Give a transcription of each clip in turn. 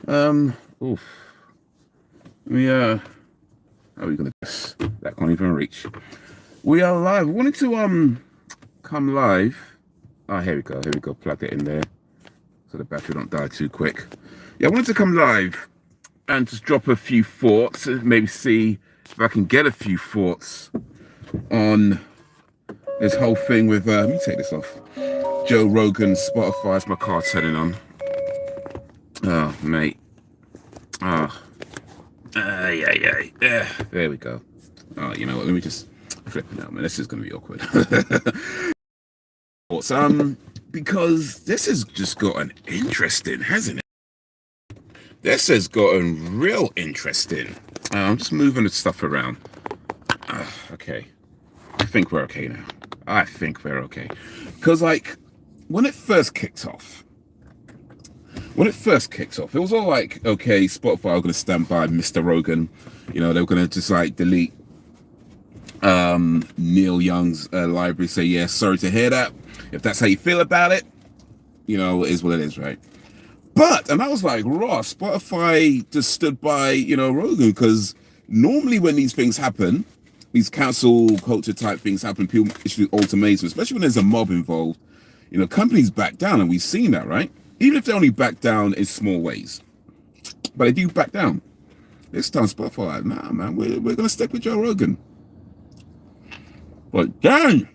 Oof. How are we gonna guess? That can't even reach. We are live. We wanted to come live. Ah, here we go. Here we go. Plug it in there so the battery don't die too quick. Yeah, I wanted to come live and just drop a few thoughts. Maybe see if I can get a few thoughts on this whole thing with. Let me take this off. Joe Rogan, Spotify's my car turning on. Oh, mate. Oh. Yeah. There we go. Oh, you know what? Let me just flip it out, man. This is going to be awkward. Because this has just gotten interesting, hasn't it? This has gotten real interesting. I'm just moving the stuff around. Okay. I think we're okay now. I think we're okay. Because, like, when it first kicked off, it was all like, okay, Spotify are going to stand by Mr. Rogan. You know, they were going to just like delete Neil Young's library. Say, yeah, sorry to hear that. If that's how you feel about it, you know, it is what it is, right? And I was like, raw, Spotify just stood by, you know, Rogan, because normally when these things happen, these cancel culture type things happen, people issue ultimatums, especially when there's a mob involved, you know, companies back down, and we've seen that, right? Even if they only back down in small ways. But they do back down. This time Spotify, like, nah, man, we're going to stick with Joe Rogan. But dang!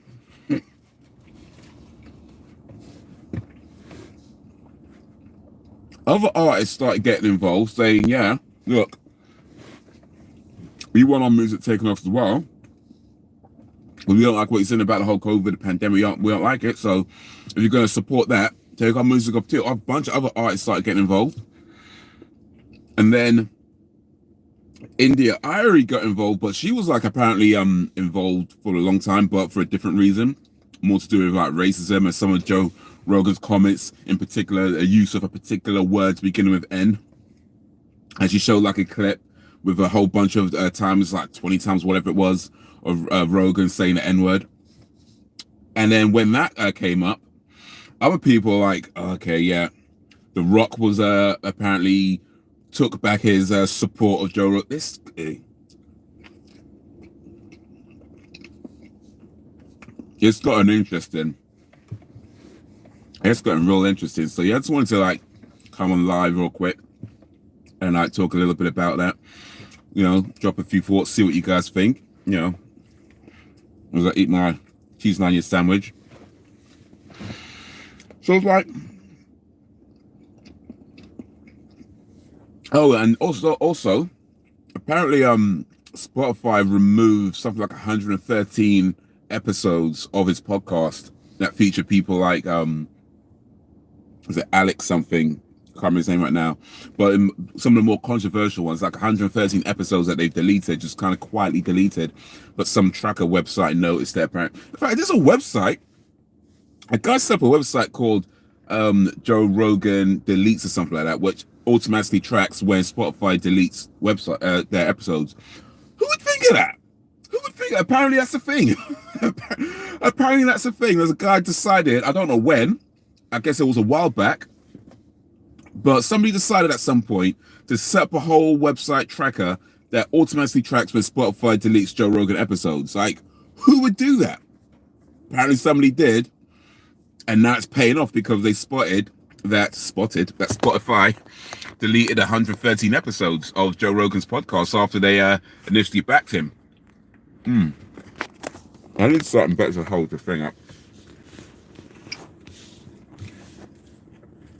Other artists started getting involved, saying, yeah, look, we want our music taken off as well. But we don't like what you're saying about the whole COVID pandemic. We don't like it. So if you're going to support that, take our music off too. A bunch of other artists started getting involved. And then India Irie got involved, but she was like apparently involved for a long time, but for a different reason. More to do with like racism and some of Joe Rogan's comments, in particular, the use of a particular word beginning with N. And she showed like a clip with a whole bunch of times, like 20 times, whatever it was, of Rogan saying the N-word. And then when that came up, other people were like, okay, yeah, The Rock was apparently took back his support of Joe Rogan. It's gotten interesting. It's gotten real interesting. So yeah, I just wanted to like come on live real quick and like talk a little bit about that. You know, drop a few thoughts, see what you guys think. You know, as I eat my cheese and onion sandwich. So it's like, oh, and also, apparently, Spotify removed something like 113 episodes of his podcast that featured people like, is it Alex something? I can't remember his name right now, but some of the more controversial ones, like 113 episodes that they've deleted, just kind of quietly deleted, but some tracker website noticed that apparently. In fact, there's a website, a guy set up a website called Joe Rogan Deletes or something like that, which automatically tracks when Spotify deletes their episodes. Who would think of that? Who would think? Apparently that's a thing. Apparently that's a thing. There's a guy decided, I don't know when, I guess it was a while back, but somebody decided at some point to set up a whole website tracker that automatically tracks when Spotify deletes Joe Rogan episodes. Like, who would do that? Apparently somebody did, and now it's paying off because they spotted that Spotify deleted 113 episodes of Joe Rogan's podcast after they initially backed him. I need something better to hold the thing up.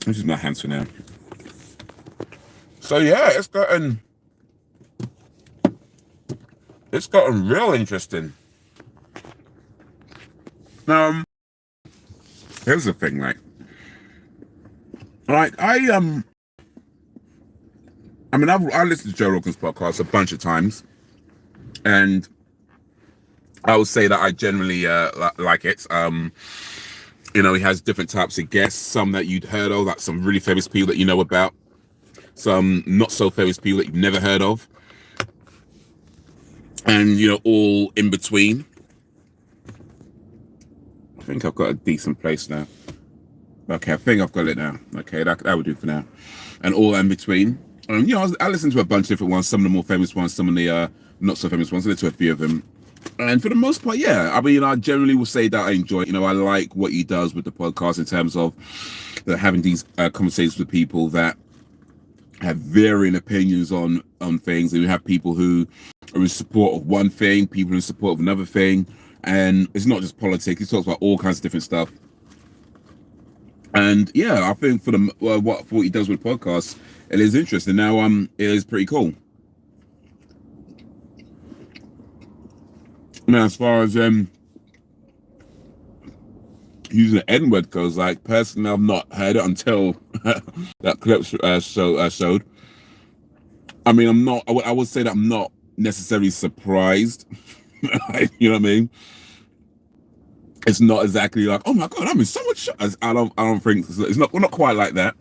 This is my hands for now. So yeah, it's gotten real interesting. Here's the thing, I listened to Joe Rogan's podcast a bunch of times, and I would say that I generally like it. You know, he has different types of guests, some that you'd heard of, like some really famous people that you know about, some not so famous people that you've never heard of, and you know, all in between. I think I've got a decent place now. Okay, I think I've got it now. Okay, that would do for now. And all in between. I listened to a bunch of different ones, some of the more famous ones, some of the not so famous ones. I listened to a few of them. And for the most part, yeah. I mean, I generally will say that I enjoy it. I like what he does with the podcast in terms of having these conversations with people that have varying opinions on things. And you have people who are in support of one thing, people in support of another thing. And it's not just politics. He talks about all kinds of different stuff. And yeah, I think for what he does with podcasts, it is interesting. Now, it is pretty cool. Now, as far as using the N word goes, like personally, I've not heard it until that clip showed. I mean, I'm not. I would say that I'm not necessarily surprised. You know what I mean? It's not exactly like, oh my god, I'm in so much. I don't think it's not. We're not quite like that.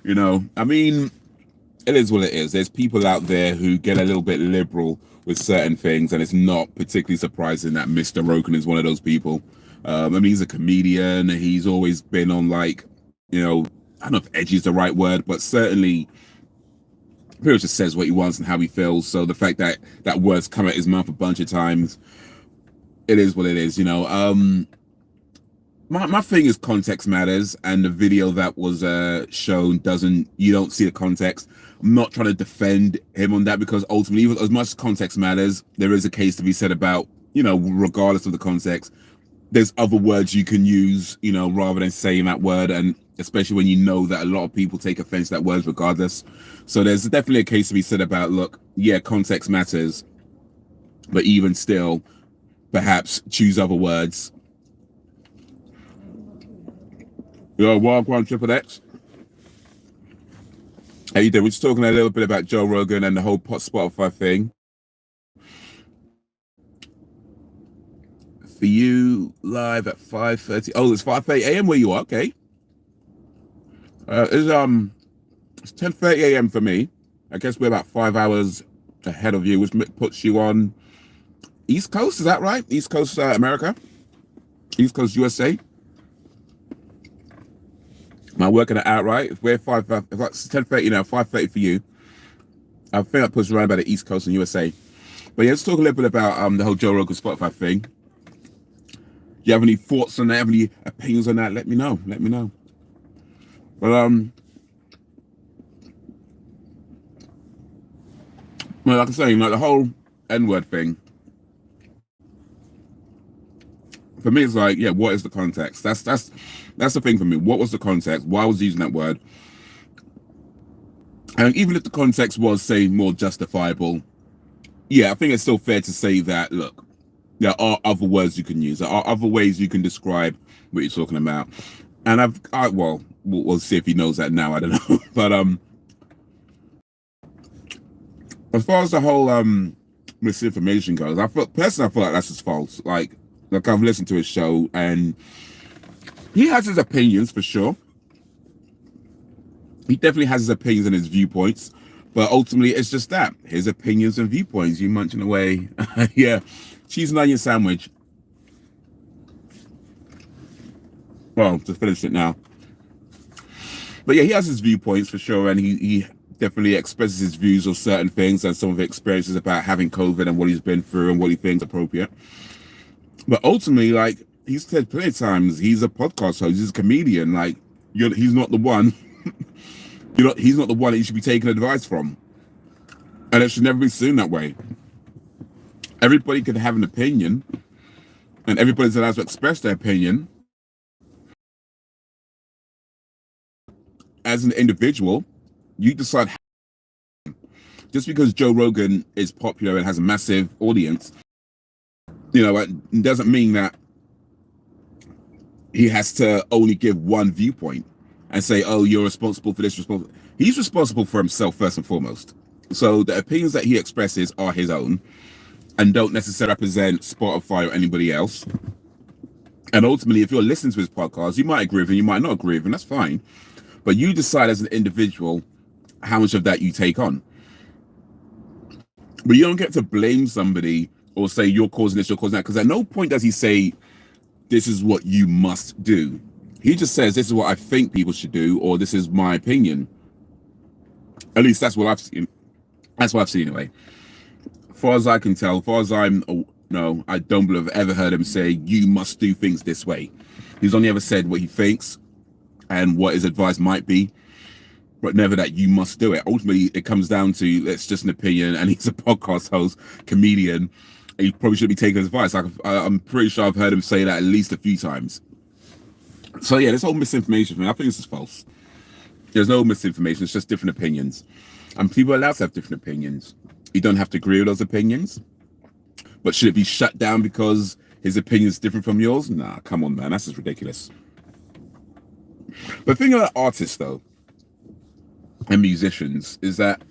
I mean, it is what it is. There's people out there who get a little bit liberal with certain things, and it's not particularly surprising that Mr. Rogan is one of those people. I mean, he's a comedian. He's always been on like, I don't know if edgy is the right word, but certainly pretty much just says what he wants and how he feels. So the fact that that word's come out his mouth a bunch of times, it is what it is. My thing is context matters, and the video that was shown you don't see the context. I'm not trying to defend him on that, because ultimately, as much as context matters, there is a case to be said about, regardless of the context, there's other words you can use, rather than saying that word, and especially when you know that a lot of people take offense to that word regardless. So there's definitely a case to be said about, look, yeah, context matters, but even still, perhaps choose other words. Wild One Triple X. How you doing? We're just talking a little bit about Joe Rogan and the whole Spotify thing. For you, live at 5:30. Oh, it's 5:30 a.m. where you are. Okay. It's 10:30 a.m. for me. I guess we're about 5 hours ahead of you, which puts you on East Coast. Is that right? East Coast America? East Coast USA? Am I working it out right? If we're if it's 10:30 now, 5:30 for you, I think that puts you around about the East Coast and USA. But yeah, let's talk a little bit about the whole Joe Rogan Spotify thing. Do you have any thoughts on that? Have any opinions on that? Let me know. Let me know. But well, like I say, the whole N-word thing, for me, it's like, yeah, what is the context? That's the thing for me. What was the context? Why was he using that word? And even if the context was, say, more justifiable, yeah, I think it's still fair to say that, look, there are other words you can use. There are other ways you can describe what you're talking about. And we'll see if he knows that now. I don't know. But as far as the whole misinformation goes, personally I feel like that's his fault. Like I've listened to his show, and he has his opinions for sure. He definitely has his opinions and his viewpoints, but ultimately it's just that, his opinions and viewpoints. You munching away. Yeah, cheese and onion sandwich. Well, to finish it now. But yeah, he has his viewpoints for sure, and he definitely expresses his views of certain things and some of the experiences about having COVID and what he's been through and what he thinks appropriate. But ultimately, like he's said plenty of times, he's a podcast host, he's a comedian. Like he's not the one. He's not the one that you should be taking advice from, and it should never be seen that way. Everybody can have an opinion, and everybody's allowed to express their opinion. As an individual, you decide. Just because Joe Rogan is popular and has a massive audience, it doesn't mean that he has to only give one viewpoint and say, oh, you're responsible for this. He's responsible for himself first and foremost. So the opinions that he expresses are his own and don't necessarily represent Spotify or anybody else. And ultimately, if you're listening to his podcast, you might agree with him, you might not agree with him, that's fine. But you decide as an individual how much of that you take on. But you don't get to blame somebody or say you're causing this, you're causing that, because at no point does he say this is what you must do. He just says this is what I think people should do, or this is my opinion. At least that's what I've seen. That's what I've seen anyway. As far as I can tell, as far as no, I don't believe I've ever heard him say you must do things this way. He's only ever said what he thinks and what his advice might be, but never that you must do it. Ultimately, it comes down to it's just an opinion, and he's a podcast host, comedian. And he probably should be taking his advice. I'm pretty sure I've heard him say that at least a few times. So yeah, this whole misinformation thing, I think this is false. There's no misinformation, it's just different opinions. And people are allowed to have different opinions. You don't have to agree with those opinions. But should it be shut down because his opinion is different from yours? Nah, come on, man, that's just ridiculous. But the thing about artists, though, and musicians, is that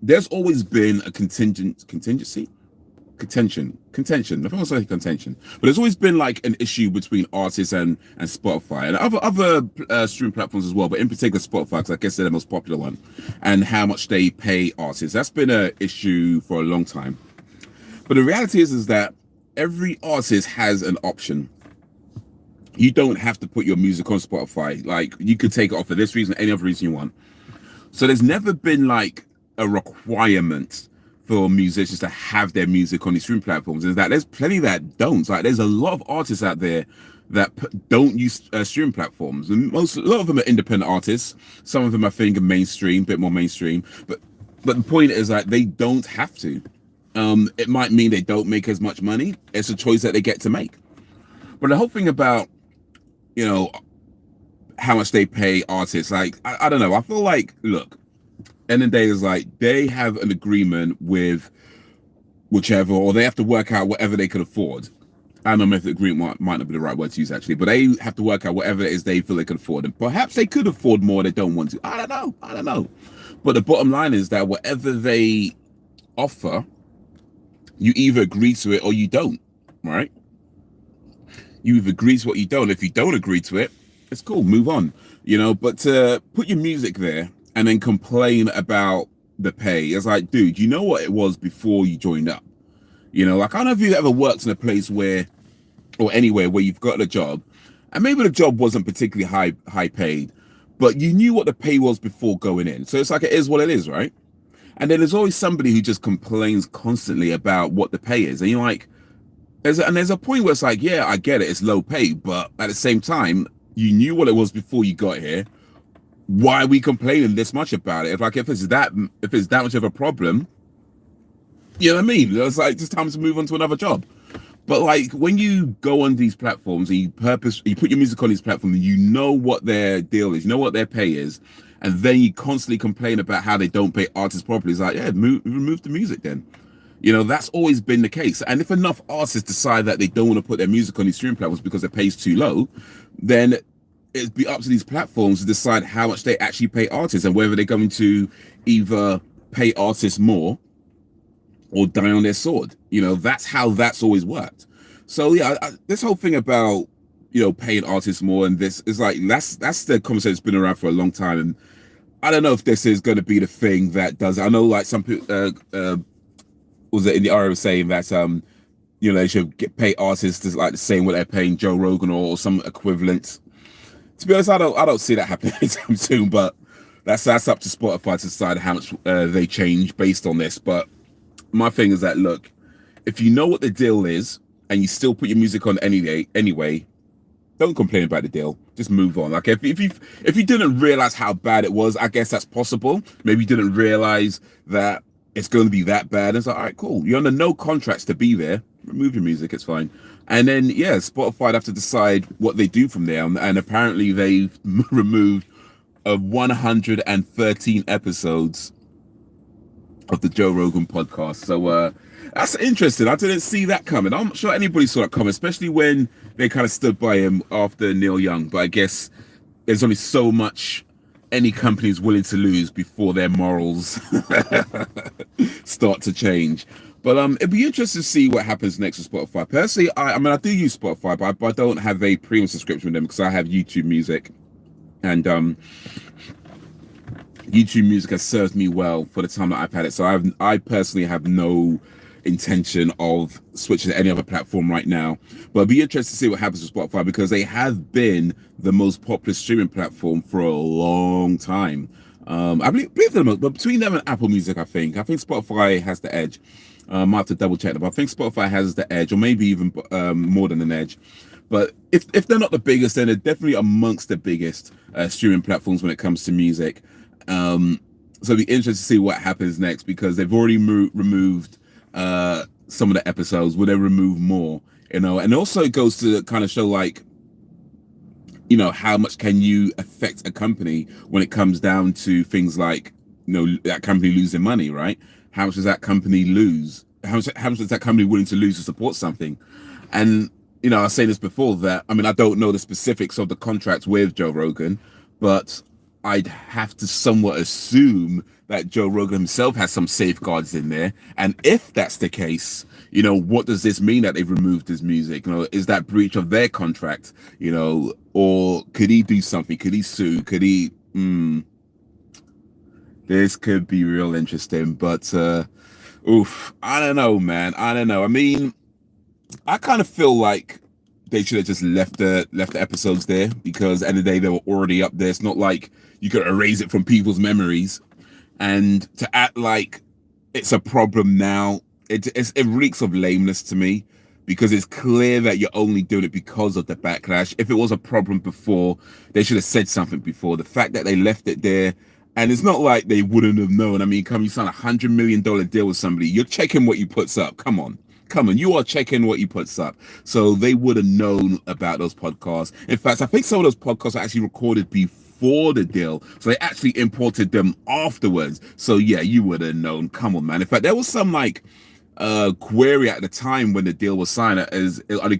there's always been a contention. I don't want to say contention, but there's always been like an issue between artists and Spotify and other streaming platforms as well, but in particular Spotify, because I guess they're the most popular one, and how much they pay artists. That's been an issue for a long time. But the reality is that every artist has an option. You don't have to put your music on Spotify. Like, you could take it off for this reason, any other reason you want. So there's never been like a requirement for musicians to have their music on these streaming platforms. Is that there's plenty that don't. Like, there's a lot of artists out there that don't use streaming platforms, and a lot of them are independent artists. Some of them I think are mainstream, a bit more mainstream. But the point is that they don't have to. It might mean they don't make as much money. It's a choice that they get to make. But the whole thing about, you know, how much they pay artists, like, I don't know. I feel like, look, end of the day is like they have an agreement with whichever, or they have to work out whatever they could afford. I don't know if the agreement might not be the right word to use actually, but they have to work out whatever it is they feel they can afford. And perhaps they could afford more, they don't want to. I don't know. But the bottom line is that whatever they offer, you either agree to it or you don't, right? You either agree to what you don't. If you don't agree to it, it's cool, move on, you know. But to put your music there and then complain about the pay, it's like, dude, you know what it was before you joined up? You know, like, I don't know if you ever worked in a place where, or anywhere where you've got a job, and maybe the job wasn't particularly high paid, but you knew what the pay was before going in. So it's like, it is what it is, right? And then there's always somebody who just complains constantly about what the pay is. And you're like, there's a point where it's like, yeah, I get it, it's low pay, but at the same time, you knew what it was before you got here. Why are we complaining this much about it? If it's that much of a problem, you know what I mean? It's like, just time to move on to another job. But like, when you go on these platforms and you put your music on these platforms, and you know what their deal is, you know what their pay is, and then you constantly complain about how they don't pay artists properly, it's like, yeah, remove the music then. You know, that's always been the case. And if enough artists decide that they don't want to put their music on these streaming platforms because it pays too low, then it'd be up to these platforms to decide how much they actually pay artists, and whether they're going to either pay artists more or die on their sword. You know, that's how that's always worked. So yeah, this whole thing about, you know, paying artists more, and this is like, that's the conversation that's been around for a long time. And I don't know if this is going to be the thing that does it. I know, like, some people was it in the RO saying that you know, they should pay artists like the same what they're paying Joe Rogan or some equivalent. To be honest, I don't see that happening anytime soon. But that's up to Spotify to decide how much they change based on this. But my thing is that, look, if you know what the deal is and you still put your music on anyway, don't complain about the deal. Just move on. Like, if you didn't realize how bad it was, I guess that's possible. Maybe you didn't realize that it's going to be that bad. It's like, all right, cool. You're under no contracts to be there. Remove your music. It's fine. And then, yeah, Spotify have to decide what they do from there. And apparently they've removed 113 episodes of the Joe Rogan podcast. So that's interesting. I didn't see that coming. I'm not sure anybody saw that coming, especially when they kind of stood by him after Neil Young. But I guess there's only so much any company is willing to lose before their morals start to change. But it'd be interesting to see what happens next with Spotify. Personally, I mean, I do use Spotify, but I don't have a premium subscription with them because I have YouTube Music. And YouTube Music has served me well for the time that I've had it. So I personally have no intention of switching to any other platform right now. But it'd be interesting to see what happens with Spotify, because they have been the most popular streaming platform for a long time. I believe they're the most, but between them and Apple Music, I think Spotify has the edge. I might have to double check that, but I think Spotify has the edge, or maybe even more than an edge. But if they're not the biggest, then they're definitely amongst the biggest streaming platforms when it comes to music. So it'll be interesting to see what happens next, because they've already removed some of the episodes. Will they remove more? And also it goes to kind of show, like, how much can you affect a company when it comes down to things like, that company losing money, right? How much does that company lose? How much is that company willing to lose to support something? And I was saying this before, that I don't know the specifics of the contract with Joe Rogan, but I'd have to somewhat assume that Joe Rogan himself has some safeguards in there. And if that's the case, what does this mean that they've removed his music? Is that breach of their contract? Or could he do something? Could he sue? Could he? This could be real interesting, but I don't know, man. I don't know. I kind of feel like they should have just left the episodes there, because at the end of the day they were already up there. It's not like you could erase it from people's memories, and to act like it's a problem now, it reeks of lameness to me, because it's clear that you're only doing it because of the backlash. If it was a problem before, they should have said something before. The fact that they left it there, and it's not like they wouldn't have known. You sign $100 million deal with somebody, you're checking what you puts up. Come on, you are checking what you puts up. So they would have known about those podcasts. In fact, I think some of those podcasts are actually recorded before the deal, so they actually imported them afterwards. So yeah, you would have known. Come on, man. In fact, there was some query at the time when the deal was signed, are they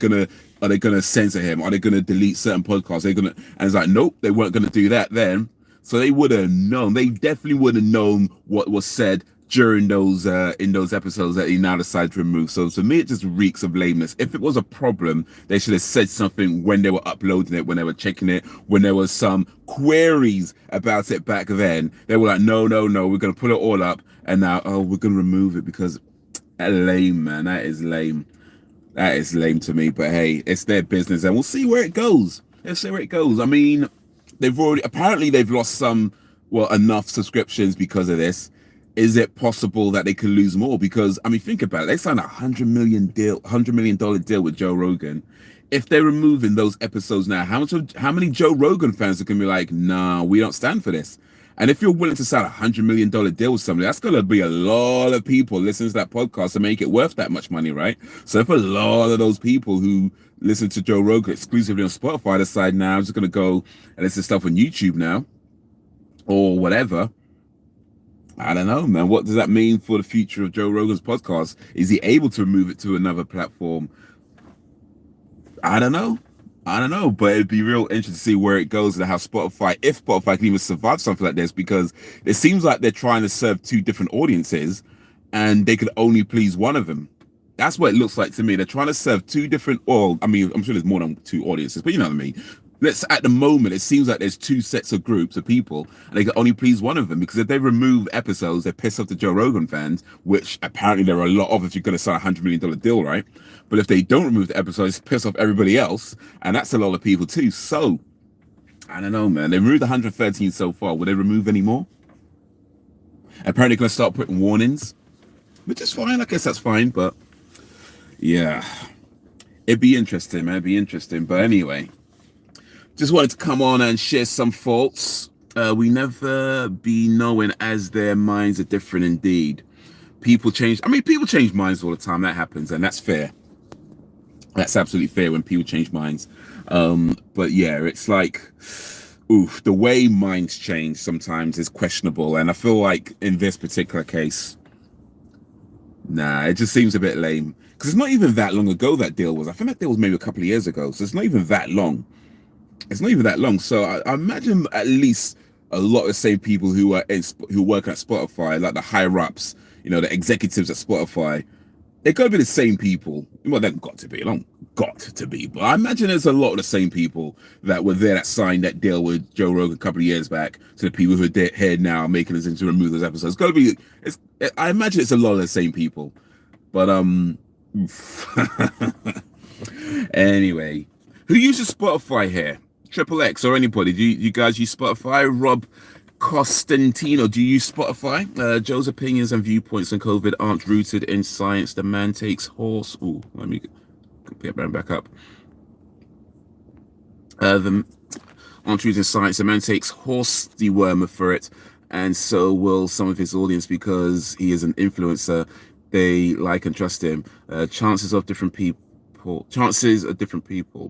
gonna censor him? Are they gonna delete certain podcasts? And it's like, nope, they weren't gonna do that then. So they would have known. They definitely would have known what was said during those in those episodes that he now decided to remove. So to me, it just reeks of lameness. If it was a problem, they should have said something when they were uploading it, when they were checking it, when there was some queries about it back then. They were like, no, we're gonna put it all up, and now, we're gonna remove it because lame, man. That is lame. That is lame to me. But hey, it's their business, and we'll see where it goes. Let's see where it goes. They've lost enough subscriptions because of this. Is it possible that they could lose more? Because think about it. They signed $100 million deal with Joe Rogan. If they're removing those episodes now, how many Joe Rogan fans are gonna be like, nah, we don't stand for this? And if you're willing to sign $100 million deal with somebody, that's gonna be a lot of people listening to that podcast to make it worth that much money, right? So if a lot of those people who listen to Joe Rogan exclusively on Spotify decide, now I'm just gonna go and listen to stuff on YouTube now, or whatever, I don't know, man. What does that mean for the future of Joe Rogan's podcast? Is he able to move it to another platform? I don't know, but it'd be real interesting to see where it goes and how if Spotify can even survive something like this, because it seems like they're trying to serve two different audiences and they could only please one of them. That's what it looks like to me. They're trying to serve two different, I'm sure there's more than two audiences, but you know what I mean. At the moment, it seems like there's two sets of groups of people, and they can only please one of them, because if they remove episodes, they piss off the Joe Rogan fans, which apparently there are a lot of if you're going to sign $100 million deal, right? But if they don't remove the episodes, piss off everybody else, and that's a lot of people too. So, I don't know, man. They removed 113 so far. Will they remove any more? Apparently going to start putting warnings, which is fine. I guess that's fine, but yeah. It'd be interesting, man. It'd be interesting. But anyway, just wanted to come on and share some thoughts. We never be knowing as their minds are different indeed. People change. People change minds all the time. That happens, and that's fair. That's absolutely fair when people change minds. But yeah, it's like, the way minds change sometimes is questionable. And I feel like in this particular case, nah, it just seems a bit lame. Because it's not even that long ago that deal was. I think that deal was maybe a couple of years ago. So it's not even that long. So I imagine at least a lot of the same people who work at Spotify, like the higher ups, the executives at Spotify, they're going to be the same people. Well, they've got to be. But I imagine there's a lot of the same people that were there that signed that deal with Joe Rogan a couple of years back, to the people who are here now making us into remove those episodes. I imagine it's a lot of the same people. But anyway, who uses Spotify here? Triple X or anybody? Do you guys use Spotify? Rob Costantino, do you use Spotify? Joe's opinions and viewpoints on COVID aren't rooted in science. The man takes horse. Ooh, let me get back up. The aren't rooted in science. The man takes horse dewormer for it, and so will some of his audience because he is an influencer. They like and trust him. Chances of different people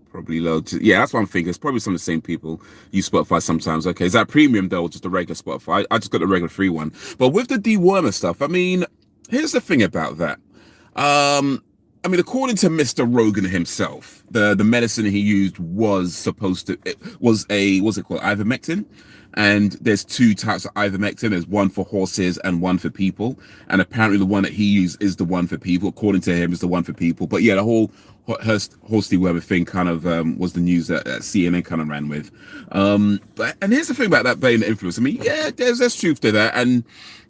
probably low. Yeah, that's what I'm thinking. It's probably some of the same people use Spotify sometimes. Okay, is that premium though, or just a regular Spotify? I just got the regular free one. But with the dewormer stuff, I mean, here's the thing about that. I mean, according to Mr. Rogan himself, the medicine he used was supposed to, it was a, what's it called, ivermectin. And there's two types of ivermectin. There's one for horses and one for people. And apparently the one that he used is the one for people. According to him, is the one for people. But yeah, the whole horse dewormer thing kind of was the news that CNN kind of ran with. And here's the thing about that being the influence. I mean, yeah, there's truth to that. And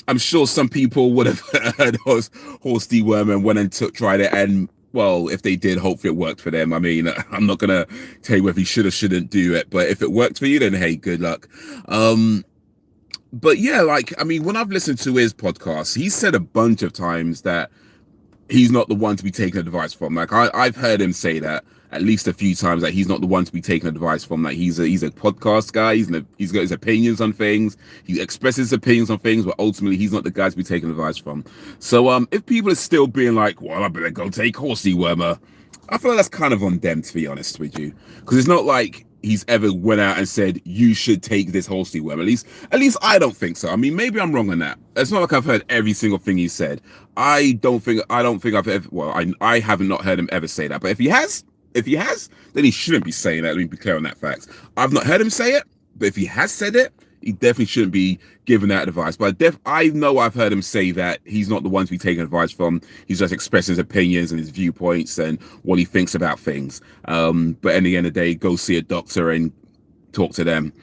I'm sure some people would have heard horse dewormer and went and tried it, and well, if they did, hopefully it worked for them. I mean, I'm not gonna tell you whether you should or shouldn't do it, but if it worked for you, then hey, good luck. But yeah, like, I mean, when I've listened to his podcast, he said a bunch of times that he's not the one to be taking advice from. Like I've heard him say that at least a few times, that he's not the one to be taking advice from. Like he's a podcast guy. He's got his opinions on things. He expresses his opinions on things, but ultimately he's not the guy to be taking advice from. So if people are still being like, well, I better go take horse dewormer, I feel like that's kind of on them, to be honest with you, because it's not like he's ever went out and said you should take this horse dewormer. At least I don't think so. I mean, maybe I'm wrong on that. It's not like I've heard every single thing he said. I don't think I've ever. Well, I haven't not heard him ever say that. But if he has, then he shouldn't be saying that. Let me be clear on that fact. I've not heard him say it, but if he has said it, he definitely shouldn't be giving that advice. But I know I've heard him say that he's not the one to be taking advice from. He's just expressing his opinions and his viewpoints and what he thinks about things. But in the end of the day, go see a doctor and talk to them.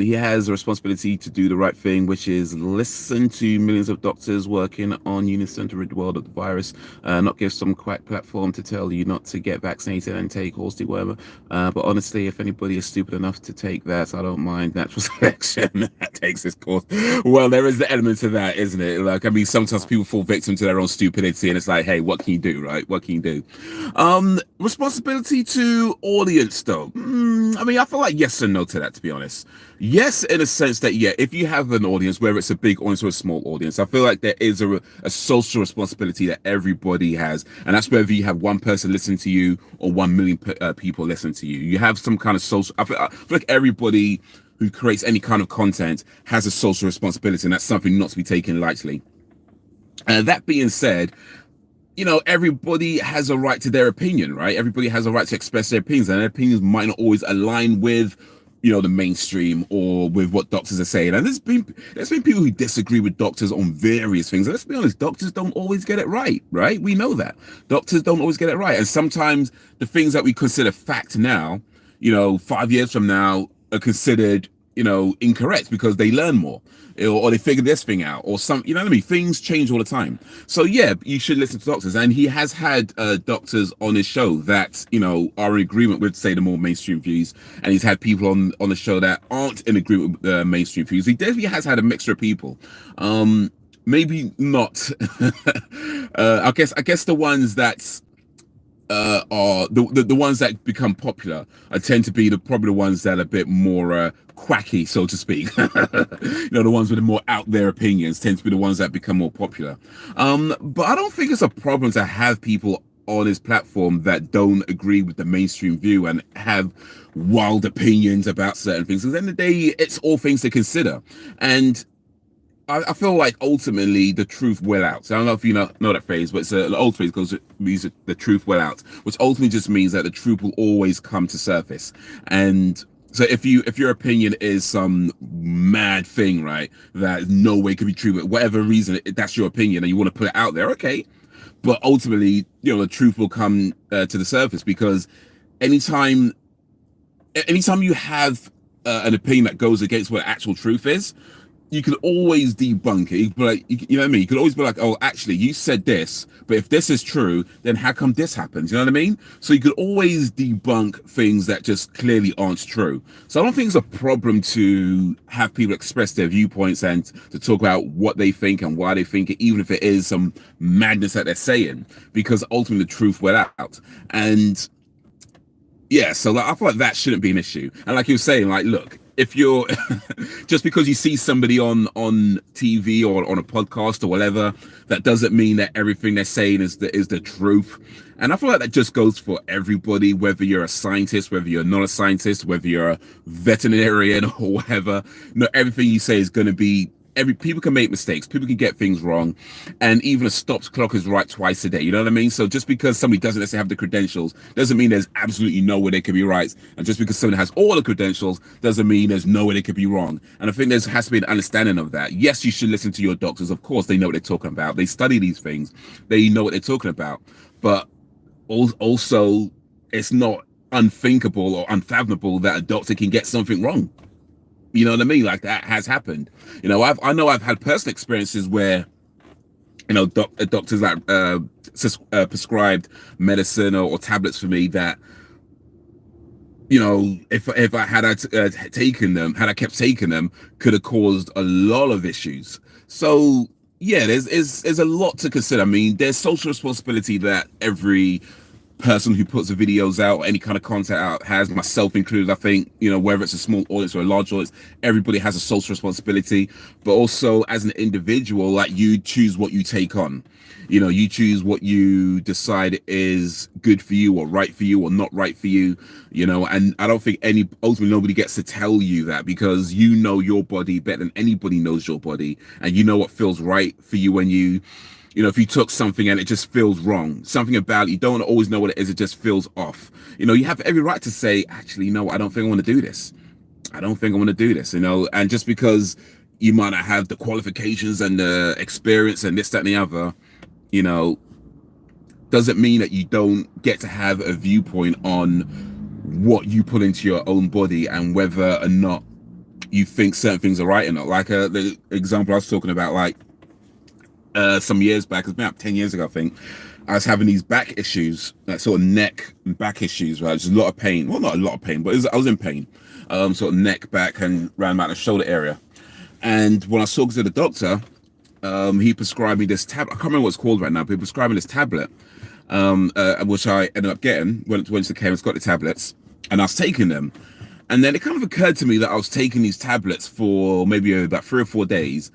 He has a responsibility to do the right thing, which is listen to millions of doctors working on unison to rid the world of the virus, not give some quack platform to tell you not to get vaccinated and take horse dewormer. But honestly, if anybody is stupid enough to take that, I don't mind. Natural selection that takes its course. Well, there is the element to that, isn't it? Like, I mean, sometimes people fall victim to their own stupidity, and it's like, hey, what can you do, right? What can you do? Responsibility to audience, though. I mean, I feel like yes and no to that, to be honest. Yes, in a sense that, yeah, if you have an audience, whether it's a big audience or a small audience, I feel like there is a social responsibility that everybody has. And that's whether you have one person listening to you or 1 million people listening to you. You have some kind of social, I feel like everybody who creates any kind of content has a social responsibility, and that's something not to be taken lightly. That being said, you know, everybody has a right to their opinion, right? Everybody has a right to express their opinions, and their opinions might not always align with, you know, the mainstream or with what doctors are saying. And there's been people who disagree with doctors on various things. And let's be honest, doctors don't always get it right? We know that. Doctors don't always get it right. And sometimes the things that we consider fact now, you know, 5 years from now are considered, you know, incorrect because they learn more or they figure this thing out or some, you know what I mean? Things change all the time. So yeah, you should listen to doctors. And he has had doctors on his show that, you know, are in agreement with, say, the more mainstream views. And he's had people on the show that aren't in agreement with the mainstream views. He definitely has had a mixture of people. Maybe not. I guess the ones that are the ones that become popular tend to be probably the ones that are a bit more quacky, so to speak. You know, the ones with the more out there opinions tend to be the ones that become more popular. But I don't think it's a problem to have people on his platform that don't agree with the mainstream view and have wild opinions about certain things. At the end of the day, it's all things to consider. And I feel like ultimately the truth will out. So I don't know if you know that phrase, but it's an old phrase because it means the truth will out, which ultimately just means that the truth will always come to surface. And so if your opinion is some mad thing, right, that no way could be true, but whatever reason, that's your opinion and you want to put it out there, okay. But ultimately, you know, the truth will come to the surface, because anytime you have an opinion that goes against what actual truth is, you can always debunk it. You could be like, you know what I mean? You could always be like, oh, actually, you said this, but if this is true, then how come this happens? You know what I mean? So you could always debunk things that just clearly aren't true. So I don't think it's a problem to have people express their viewpoints and to talk about what they think and why they think it, even if it is some madness that they're saying, because ultimately the truth will out. And yeah, so like, I feel like that shouldn't be an issue. And like you were saying, like, look, if you're just because you see somebody on TV or on a podcast or whatever, that doesn't mean that everything they're saying is the truth. And I feel like that just goes for everybody, whether you're a scientist, whether you're not a scientist, whether you're a veterinarian or whatever. Not everything you say is going to be. People can make mistakes, people can get things wrong, and even a stopped clock is right twice a day. You know what I mean? So just because somebody doesn't necessarily have the credentials doesn't mean there's absolutely no way they could be right. And just because somebody has all the credentials doesn't mean there's no way they could be wrong. And I think there has to be an understanding of that. Yes, you should listen to your doctors. Of course, they know what they're talking about. They study these things. They know what they're talking about. But also, it's not unthinkable or unfathomable that a doctor can get something wrong. You know what I mean? Like that has happened. You know, I know I've had personal experiences where, you know, doctors that prescribed medicine or tablets for me that, you know, if I had taken them, had I kept taking them, could have caused a lot of issues. So yeah, there's a lot to consider. I mean, there's social responsibility that every person who puts the videos out or any kind of content out has, myself included. I think, you know, whether it's a small audience or a large audience, everybody has a social responsibility. But also as an individual, like, you choose what you take on. You know, you choose what you decide is good for you or right for you or not right for you, you know. And I don't think ultimately nobody gets to tell you that, because you know your body better than anybody knows your body, and you know what feels right for you when you know, if you took something and it just feels wrong, something about it, you don't always know what it is, it just feels off. You know, you have every right to say, actually, no, I don't think I want to do this. I don't think I want to do this, you know. And just because you might not have the qualifications and the experience and this, that, and the other, you know, doesn't mean that you don't get to have a viewpoint on what you put into your own body and whether or not you think certain things are right or not. Like the example I was talking about, like, some years back, it's about 10 years ago, I think, I was having these back issues, like sort of neck and back issues, right? Just a lot of pain. Well, not a lot of pain, but I was in pain. Sort of neck, back, and around about the shoulder area. And when I was talking to the doctor, he prescribed me this tablet. I can't remember what it's called right now, but he prescribed me this tablet, which I ended up getting. Went to the chemist, got the tablets, and I was taking them. And then it kind of occurred to me that I was taking these tablets for maybe about 3 or 4 days,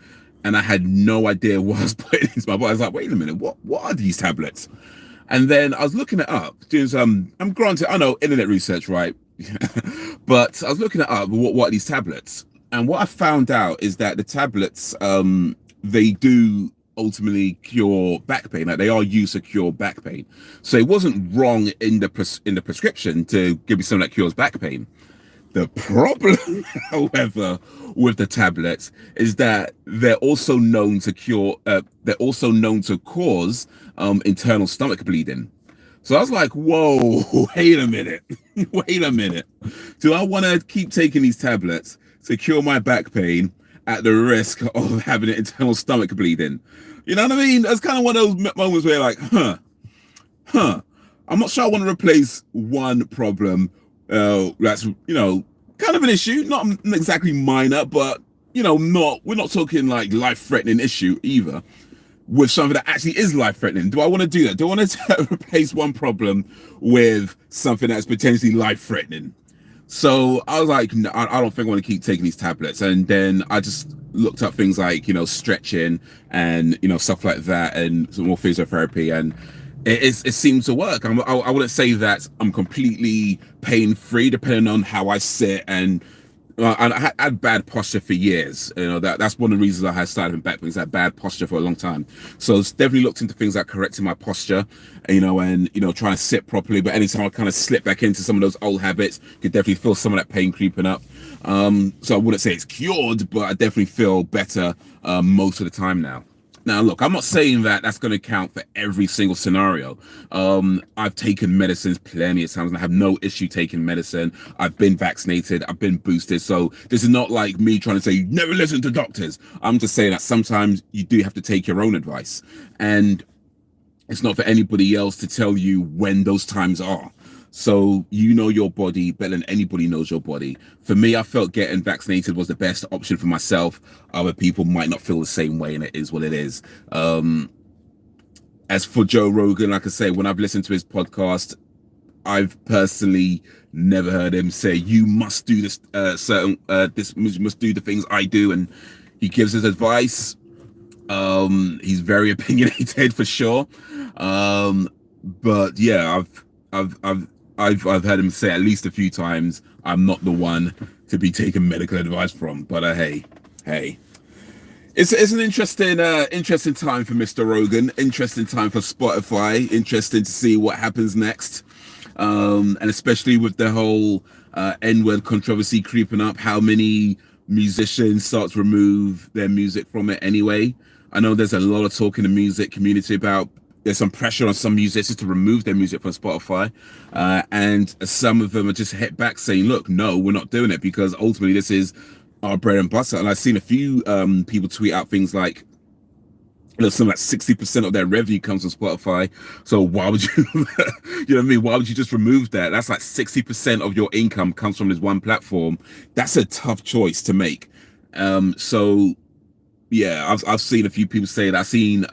and I had no idea what I was putting into my body. I was like, wait a minute, what are these tablets? And then I was looking it up, doing some, I'm granted, I know, internet research, right? But I was looking it up, what are these tablets? And what I found out is that the tablets, they do ultimately cure back pain. Like, they are used to cure back pain. So it wasn't wrong in the prescription to give me something that cures back pain. The problem, however, with the tablets is that they're also known to cause internal stomach bleeding. So I was like, whoa, wait a minute. Wait a minute. Do I want to keep taking these tablets to cure my back pain at the risk of having an internal stomach bleeding? You know what I mean? That's kind of one of those moments where you're like, I'm not sure I want to replace one problem that's, you know, kind of an issue, not exactly minor, but, you know, we're not talking like life-threatening issue either, with something that actually is life-threatening. Do I want to do that? Do I want to replace one problem with something that's potentially life-threatening? So I was like, no, I don't think I want to keep taking these tablets. And then I just looked up things like, you know, stretching and, you know, stuff like that, and some more physiotherapy, and it seems to work. I wouldn't say that I'm completely pain-free, depending on how I sit, and I had bad posture for years. You know, that's one of the reasons I had started having back pain, is that bad posture for a long time. So it's definitely looked into things like correcting my posture, you know, and, you know, trying to sit properly. But anytime I kind of slip back into some of those old habits, you could definitely feel some of that pain creeping up. So I wouldn't say it's cured, but I definitely feel better most of the time now. Now, look, I'm not saying that that's going to count for every single scenario. I've taken medicines plenty of times and I have no issue taking medicine. I've been vaccinated, I've been boosted. So this is not like me trying to say, never listen to doctors. I'm just saying that sometimes you do have to take your own advice. And it's not for anybody else to tell you when those times are. So you know your body better than anybody knows your body. For me, I felt getting vaccinated was the best option for myself. Other people might not feel the same way, and it is what it is. As for Joe Rogan, like I say, when I've listened to his podcast, I've personally never heard him say, you must do this this, you must do the things I do. And he gives his advice. He's very opinionated for sure. But yeah, I've heard him say at least a few times, I'm not the one to be taking medical advice from. But hey, it's an interesting time for Mr. Rogan. Interesting time for Spotify. Interesting to see what happens next. And especially with the whole N-word controversy creeping up, how many musicians start to remove their music from it anyway. I know there's a lot of talk in the music community about there's some pressure on some musicians to remove their music from Spotify, and some of them are just hit back saying, look, no, we're not doing it because ultimately this is our bread and butter. And I've seen a few people tweet out things like, something like 60% of their revenue comes from Spotify. So why would you, you know what I mean? Why would you just remove that? That's like 60% of your income comes from this one platform. That's a tough choice to make. So yeah, I've seen a few people say that. I've seen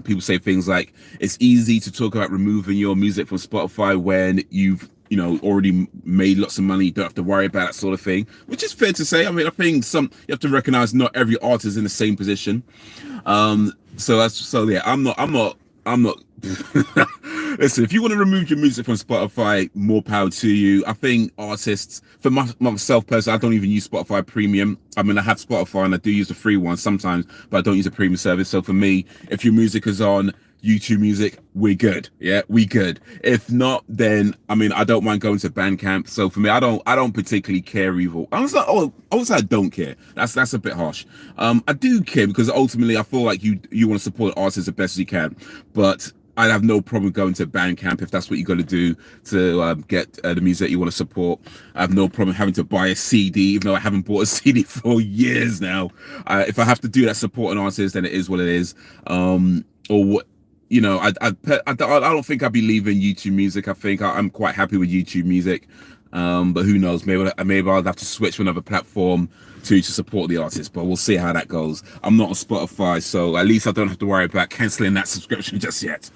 people say things like it's easy to talk about removing your music from Spotify when you've already made lots of money. You don't have to worry about that sort of thing, which is fair to say. I mean, I think you have to recognize not every artist is in the same position. So yeah, I'm not listen, if you want to remove your music from Spotify, more power to you. I think artists, for myself personally, I don't even use Spotify Premium. I mean, I have Spotify and I do use the free one sometimes, but I don't use a premium service. So for me, if your music is on YouTube Music, we're good. Yeah, we good. If not, then I mean, I don't mind going to Bandcamp. So for me, I don't particularly care either. I was I don't care. That's a bit harsh. I do care because ultimately I feel like you want to support artists the best you can, but I'd have no problem going to Bandcamp if that's what you got to do to get the music you want to support. I have no problem having to buy a CD, even though I haven't bought a CD for years now. If I have to do that, support an artist, then it is what it is. Or what. I don't think I'd be leaving YouTube Music. I think I'm quite happy with YouTube Music, but who knows? Maybe I'll have to switch to another platform to support the artist. But we'll see how that goes. I'm not on Spotify, so at least I don't have to worry about canceling that subscription just yet.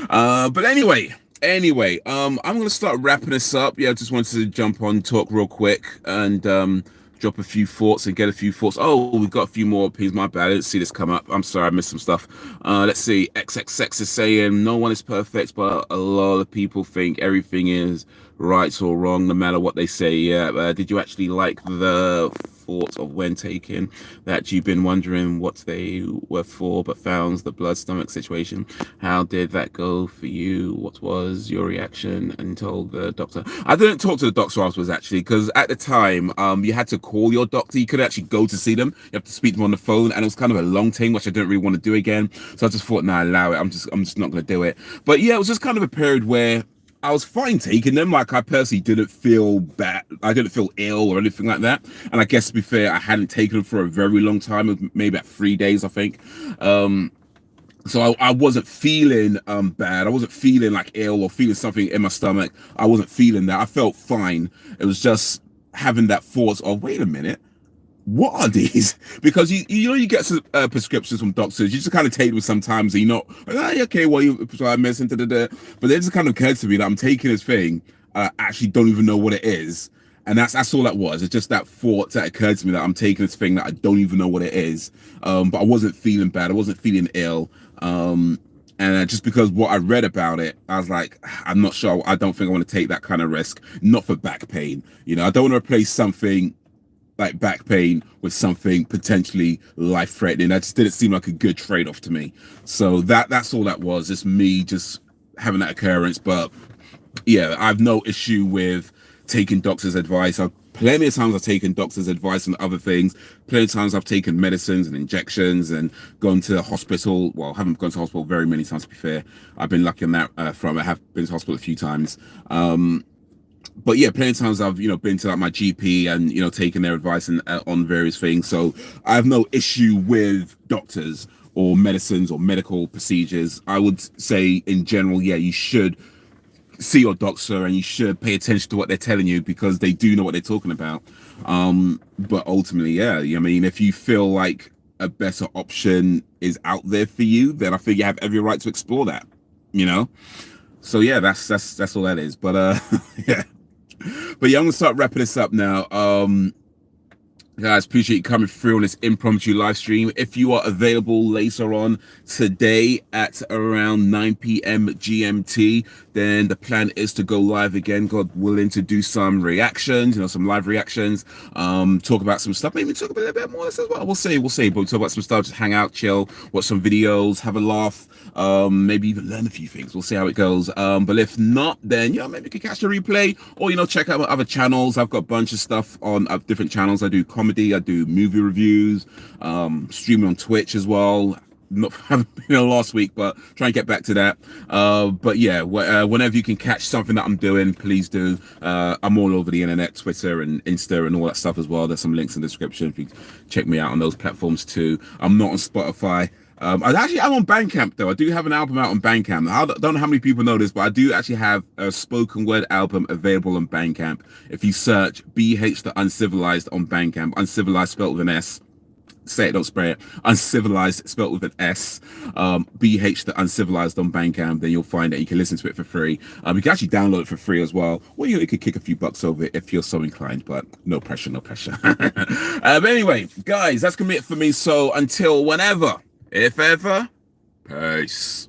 But anyway, I'm gonna start wrapping this up. Yeah, I just wanted to jump on, talk real quick, and drop a few thoughts and get a few thoughts. Oh, we've got a few more opinions. My bad. I didn't see this come up. I'm sorry, I missed some stuff. Let's see. XXX is saying no one is perfect, but a lot of people think everything is right or wrong, no matter what they say. Yeah. Did you actually like the thoughts of when taken that you've been wondering what they were for, but found the blood stomach situation? How did that go for you? What was your reaction and told the doctor? I didn't talk to the doctor afterwards, actually, because at the time you had to call your doctor. You couldn't actually go to see them. You have to speak to them on the phone, and it was kind of a long thing, which I didn't really want to do again. So I just thought, nah, allow it. I'm just not going to do it. But yeah, it was just kind of a period where I was fine taking them. Like, I personally didn't feel bad. I didn't feel ill or anything like that. And I guess, to be fair, I hadn't taken them for a very long time, maybe about 3 days, I think. So I wasn't feeling bad. I wasn't feeling like ill or feeling something in my stomach. I wasn't feeling that. I felt fine. It was just having that thought of, wait a minute, what are these? Because you get some prescriptions from doctors. You just kind of take them sometimes, and okay, well, you prescribe medicine, but then it just kind of occurred to me that I'm taking this thing. I actually don't even know what it is, and that's all that was. It's just that thought that occurred to me that I'm taking this thing that I don't even know what it is. But I wasn't feeling bad. I wasn't feeling ill. And just because what I read about it, I was like, I'm not sure. I don't think I want to take that kind of risk. Not for back pain. I don't want to replace something like back pain with something potentially life-threatening. That just didn't seem like a good trade-off to me. So that's all that was. It's me just having that occurrence. But yeah, I have no issue with taking doctor's advice. I Plenty of times I've taken doctor's advice and other things. Plenty of times I've taken medicines and injections and gone to the hospital. Well, I haven't gone to hospital very many times, to be fair. I've been lucky on that front. I have been to hospital a few times. But yeah, plenty of times I've, been to like my GP and, taken their advice and on various things. So I have no issue with doctors or medicines or medical procedures. I would say in general, yeah, you should see your doctor and you should pay attention to what they're telling you, because they do know what they're talking about. But ultimately, yeah, I mean, if you feel like a better option is out there for you, then I think you have every right to explore that, So yeah, that's all that is. But yeah. But yeah, I'm gonna start wrapping this up now. Guys, appreciate you coming through on this impromptu live stream. If you are available later on today at around 9 p.m. GMT, then the plan is to go live again, God willing, to do some reactions, some live reactions, talk about some stuff, maybe talk a little bit more as well. We'll see. But we'll talk about some stuff, just hang out, chill, watch some videos, have a laugh, maybe even learn a few things. We'll see how it goes. But if not, then maybe you can catch the replay, or check out my other channels. I've got a bunch of stuff on different channels. I do comedy, I do movie reviews, streaming on Twitch as well. Not haven't been last week, but try and get back to that. But yeah, whenever you can catch something that I'm doing, please do. I'm all over the internet, Twitter and Insta and all that stuff as well. There's some links in the description if you check me out on those platforms too. I'm not on Spotify. I'm on Bandcamp though. I do have an album out on Bandcamp. I don't know how many people know this, but I do actually have a spoken word album available on Bandcamp. If you search BH the Uncivilized on Bandcamp, uncivilized spelled with an S. Say it, don't spray it. Uncivilized spelled with an S. BH the Uncivilized on Bandcamp, then you'll find it. You can listen to it for free. You can actually download it for free as well. Or you could kick a few bucks over it if you're so inclined, but no pressure. But anyway, guys, that's gonna be it for me. So until whenever, if ever, peace.